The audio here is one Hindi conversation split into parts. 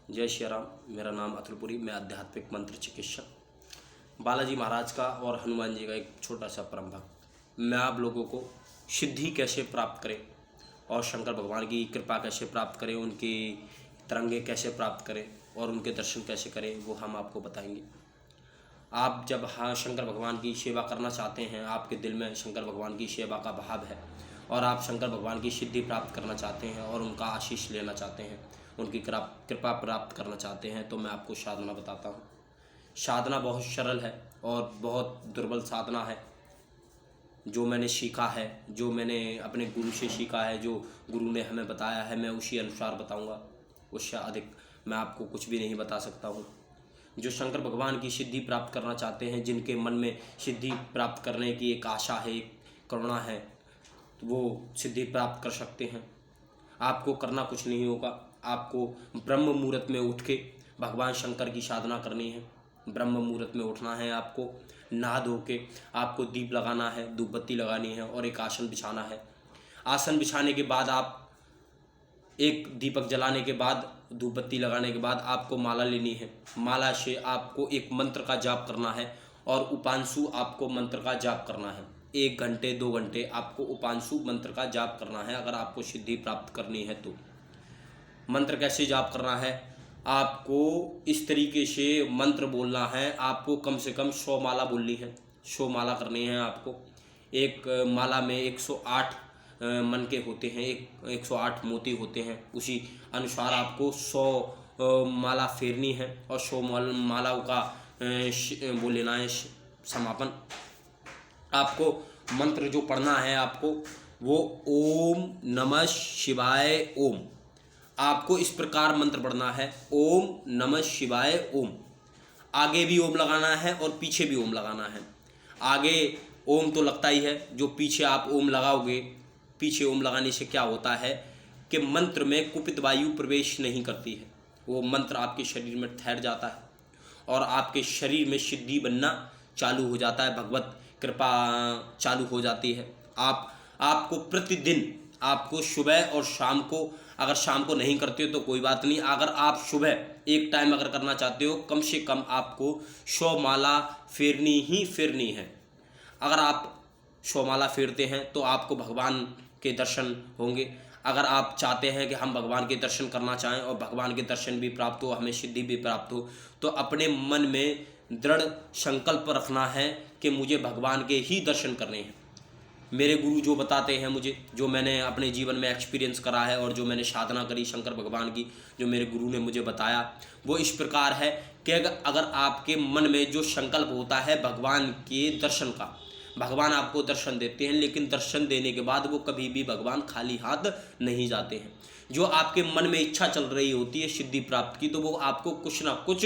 जय श्री राम। मेरा नाम अतुलपुरी, मैं आध्यात्मिक मंत्र चिकित्सक बालाजी महाराज का और हनुमान जी का एक छोटा सा परम भक्त। मैं आप लोगों को सिद्धि कैसे प्राप्त करें और शंकर भगवान की कृपा कैसे प्राप्त करें, उनकी तरंगे कैसे प्राप्त करें और उनके दर्शन कैसे करें, वो हम आपको बताएंगे। आप जब शंकर भगवान की सेवा करना चाहते हैं, आपके दिल में शंकर भगवान की सेवा का भाव है और आप शंकर भगवान की सिद्धि प्राप्त करना चाहते हैं और उनका आशीष लेना चाहते हैं, उनकी कृपा प्राप्त करना चाहते हैं, तो मैं आपको साधना बताता हूँ। साधना बहुत सरल है और बहुत दुर्बल साधना है। जो मैंने सीखा है, जो मैंने अपने गुरु से सीखा है, जो गुरु ने हमें बताया है, मैं उसी अनुसार बताऊँगा। उससे अधिक मैं आपको कुछ भी नहीं बता सकता हूँ। जो शंकर भगवान की सिद्धि प्राप्त करना चाहते हैं, जिनके मन में सिद्धि प्राप्त करने की एक आशा है, एक करुणा है, तो वो सिद्धि प्राप्त कर सकते हैं। आपको करना कुछ नहीं होगा। आपको ब्रह्म मुहूर्त में उठ के भगवान शंकर की साधना करनी है। ब्रह्म मुहूर्त में उठना है, आपको नहा धो के आपको दीप लगाना है, धूप बत्ती लगानी है और एक आसन बिछाना है। आसन बिछाने के बाद आप एक दीपक जलाने के बाद, धूप बत्ती लगाने के बाद आपको माला लेनी है। माला से आपको एक मंत्र का जाप करना है और उपांशु आपको मंत्र का जाप करना है। 1 घंटे 2 घंटे आपको उपांशु मंत्र का जाप करना है अगर आपको सिद्धि प्राप्त करनी है तो। मंत्र कैसे जाप करना है? आपको इस तरीके से मंत्र बोलना है। आपको कम से कम 100 माला बोलनी है, 100 माला करनी है आपको। एक माला में 108 मन के होते हैं, 108 मोती होते हैं। उसी अनुसार आपको 100 माला फेरनी है और 100 मालाओं का वो लेना है समापन। आपको मंत्र जो पढ़ना है आपको, वो ओम नमः शिवाय ओम। आपको इस प्रकार मंत्र पढ़ना है, ओम नमः शिवाय ओम। आगे भी ओम लगाना है और पीछे भी ओम लगाना है। आगे ओम तो लगता ही है, जो पीछे आप ओम लगाओगे, पीछे ओम लगाने से क्या होता है कि मंत्र में कुपित वायु प्रवेश नहीं करती है। वो मंत्र आपके शरीर में ठहर जाता है और आपके शरीर में सिद्धि बनना चालू हो जाता है, भगवत कृपा चालू हो जाती है। आपको प्रतिदिन, आपको सुबह और शाम को, अगर शाम को नहीं करते हो तो कोई बात नहीं, अगर आप सुबह एक टाइम अगर करना चाहते हो, कम से कम आपको 100 माला फेरनी ही फेरनी है। अगर आप 100 माला फेरते हैं तो आपको भगवान के दर्शन होंगे। अगर आप चाहते हैं कि हम भगवान के दर्शन करना चाहें और भगवान के दर्शन भी प्राप्त हो, हमें सिद्धि भी प्राप्त हो, तो अपने मन में दृढ़ संकल्प रखना है कि मुझे भगवान के ही दर्शन करने हैं। मेरे गुरु जो बताते हैं मुझे, जो मैंने अपने जीवन में एक्सपीरियंस करा है और जो मैंने साधना करी शंकर भगवान की, जो मेरे गुरु ने मुझे बताया, वो इस प्रकार है कि अगर आपके मन में जो संकल्प होता है भगवान के दर्शन का, भगवान आपको दर्शन देते हैं, लेकिन दर्शन देने के बाद वो कभी भी भगवान खाली हाथ नहीं जाते हैं। जो आपके मन में इच्छा चल रही होती है सिद्धि प्राप्त की, तो वो आपको कुछ ना कुछ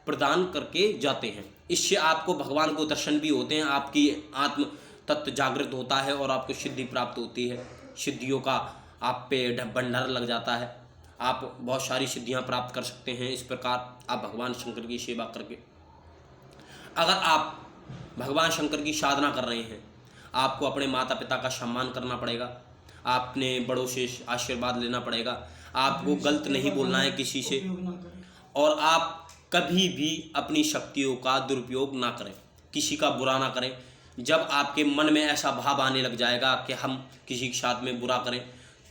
प्रदान करके जाते हैं। इससे आपको भगवान को दर्शन भी होते हैं, आपकी आत्म तत्व जागृत होता है और आपको सिद्धि प्राप्त होती है। सिद्धियों का आप पे भंडार लग जाता है, आप बहुत सारी सिद्धियां प्राप्त कर सकते हैं। इस प्रकार आप भगवान शंकर की सेवा करके, अगर आप भगवान शंकर की साधना कर रहे हैं, आपको अपने माता पिता का सम्मान करना पड़ेगा, आपने बड़ों से आशीर्वाद लेना पड़ेगा, आपको गलत नहीं बोलना है किसी से, और आप कभी भी अपनी शक्तियों का दुरुपयोग ना करें, किसी का बुरा ना करें। जब आपके मन में ऐसा भाव आने लग जाएगा कि हम किसी के साथ में बुरा करें,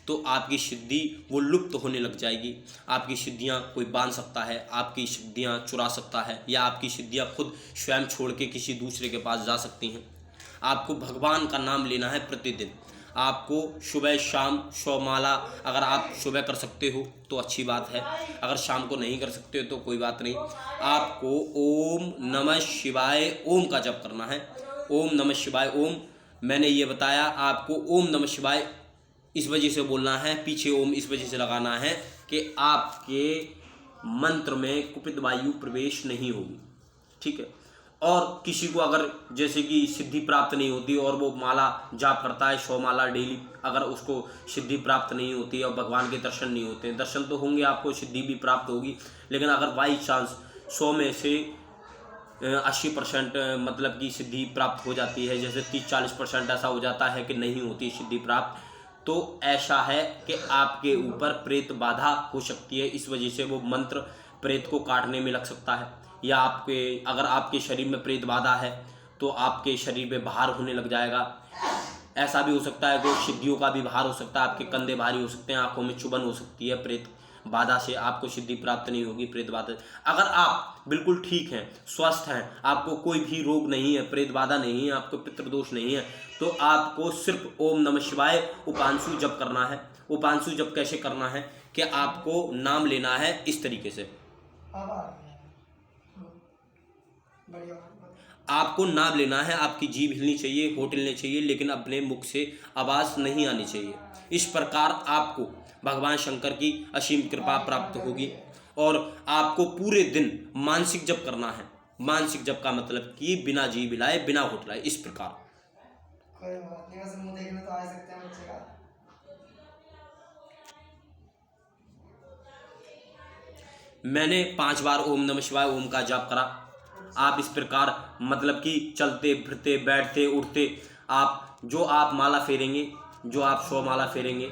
तो आपकी सिद्धि वो लुप्त होने लग जाएगी। आपकी सिद्धियां कोई बांध सकता है, आपकी सिद्धियां चुरा सकता है, या आपकी सिद्धियां खुद स्वयं छोड़ के किसी दूसरे के पास जा सकती हैं। आपको भगवान का नाम लेना है प्रतिदिन। आपको सुबह शाम 100 माला अगर आप सुबह कर सकते हो तो अच्छी बात है, अगर शाम को नहीं कर सकते हो तो कोई बात नहीं। आपको ओम नमः शिवाय ओम का जप करना है। ओम नमः शिवाय ओम मैंने ये बताया, आपको ओम नमः शिवाय इस वजह से बोलना है, पीछे ओम इस वजह से लगाना है कि आपके मंत्र में कुपित वायु प्रवेश नहीं होगी, ठीक है। और किसी को अगर जैसे कि सिद्धि प्राप्त नहीं होती और वो माला जाप करता है 100 माला डेली, अगर उसको सिद्धि प्राप्त नहीं होती और भगवान के दर्शन नहीं होते, दर्शन तो होंगे, आपको सिद्धि भी प्राप्त होगी, लेकिन अगर बाई चांस 100 में से 80% मतलब कि सिद्धि प्राप्त हो जाती है, जैसे 30-40% ऐसा हो जाता है कि नहीं होती सिद्धि प्राप्त, तो ऐसा है कि आपके ऊपर प्रेत बाधा हो सकती है। इस वजह से वो मंत्र प्रेत को काटने में लग सकता है, या अगर आपके शरीर में प्रेत बाधा है तो आपके शरीर में भार होने लग जाएगा। ऐसा भी हो सकता है कि सिद्धियों का भी भार हो सकता है, आपके कंधे भारी हो सकते हैं, आंखों में चुभन हो सकती है। प्रेत बाधा से आपको सिद्धि प्राप्त नहीं होगी। प्रेत बाधा, अगर आप बिल्कुल ठीक हैं, स्वस्थ हैं, आपको कोई भी रोग नहीं है, प्रेत बाधा नहीं है, आपको पितृदोष नहीं है, तो आपको सिर्फ ओम नमः शिवाय उपांशु जप करना है। उपांशु जप कैसे करना है कि आपको नाम लेना है इस तरीके से। आपको नाम लेना है, आपकी जीभ हिलनी चाहिए, होठ हिलने चाहिए, लेकिन अपने मुख से आवाज़ नहीं आनी चाहिए। इस प्रकार आपको भगवान शंकर की असीम कृपा प्राप्त होगी। और आपको पूरे दिन मानसिक जप करना है। मानसिक जप का मतलब कि बिना जीभ हिलाए, बिना होठ हिलाए, इस प्रकार। कोई बात नहीं, बस मुंह देखने तो आ सकते हैं बच्चे का। मैंने 5 बार ओम नमः शिवाय ओम का जाप करा। आप इस प्रकार मतलब कि चलते फिरते बैठते उठते आप माला फेरेंगे, जो आप 100 माला फेरेंगे,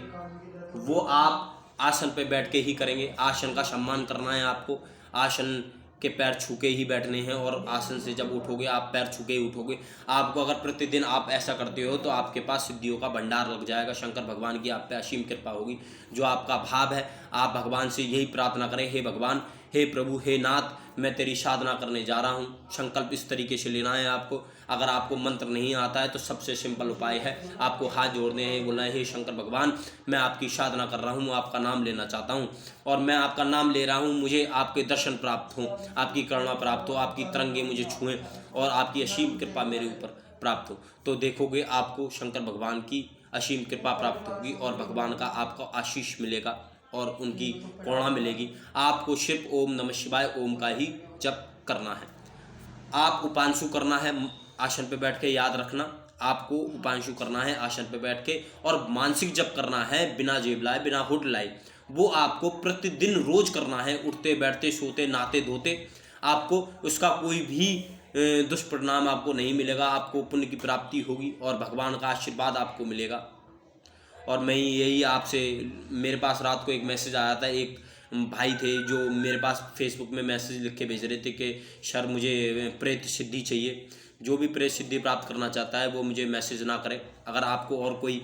वो आप आसन पे बैठ के ही करेंगे। आसन का सम्मान करना है आपको। आसन के पैर छू के ही बैठने हैं, और आसन से जब उठोगे आप पैर छू के ही उठोगे। आपको अगर प्रतिदिन आप ऐसा करते हो तो आपके पास सिद्धियों का भंडार लग जाएगा। शंकर भगवान की आप पे असीम कृपा होगी। जो आपका भाव है, आप भगवान से यही प्रार्थना करें, हे भगवान, हे प्रभु, हे नाथ, मैं तेरी साधना करने जा रहा हूँ। संकल्प इस तरीके से लेना है आपको। अगर आपको मंत्र नहीं आता है तो सबसे सिंपल उपाय है, आपको हाथ जोड़ने हैं, बोलना है, हे शंकर भगवान, मैं आपकी साधना कर रहा हूँ, आपका नाम लेना चाहता हूँ, और मैं आपका नाम ले रहा हूँ, मुझे आपके दर्शन प्राप्त हों, आपकी करुणा प्राप्त हो, आपकी तरंगे मुझे छुएं, और आपकी असीम कृपा मेरे ऊपर प्राप्त हो। तो देखोगे आपको शंकर भगवान की असीम कृपा प्राप्त होगी, और भगवान का आपको आशीष मिलेगा, और उनकी करुणा मिलेगी। आपको सिर्फ ओम नमः शिवाय ओम का ही जप करना है। आप उपांशु करना है आसन पे बैठ के, याद रखना, आपको उपांशु करना है आसन पे बैठ के, और मानसिक जप करना है बिना जेब लाए, बिना हुड लाए। वो आपको प्रतिदिन रोज करना है, उठते बैठते सोते नहाते धोते। आपको उसका कोई भी दुष्परिणाम आपको नहीं मिलेगा। आपको पुण्य की प्राप्ति होगी और भगवान का आशीर्वाद आपको मिलेगा। और मैं यही आपसे, मेरे पास रात को एक मैसेज आया था, एक भाई थे जो मेरे पास फेसबुक में मैसेज लिख के भेज रहे थे कि सर मुझे प्रेत सिद्धि चाहिए। जो भी प्रेत सिद्धि प्राप्त करना चाहता है वो मुझे मैसेज ना करे। अगर आपको और कोई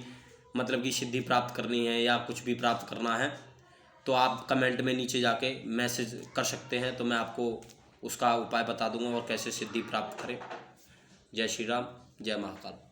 मतलब कि सिद्धि प्राप्त करनी है या कुछ भी प्राप्त करना है तो आप कमेंट में नीचे जाके मैसेज कर सकते हैं, तो मैं आपको उसका उपाय बता दूंगा और कैसे सिद्धि प्राप्त करें। जय श्री राम, जय महाकाल।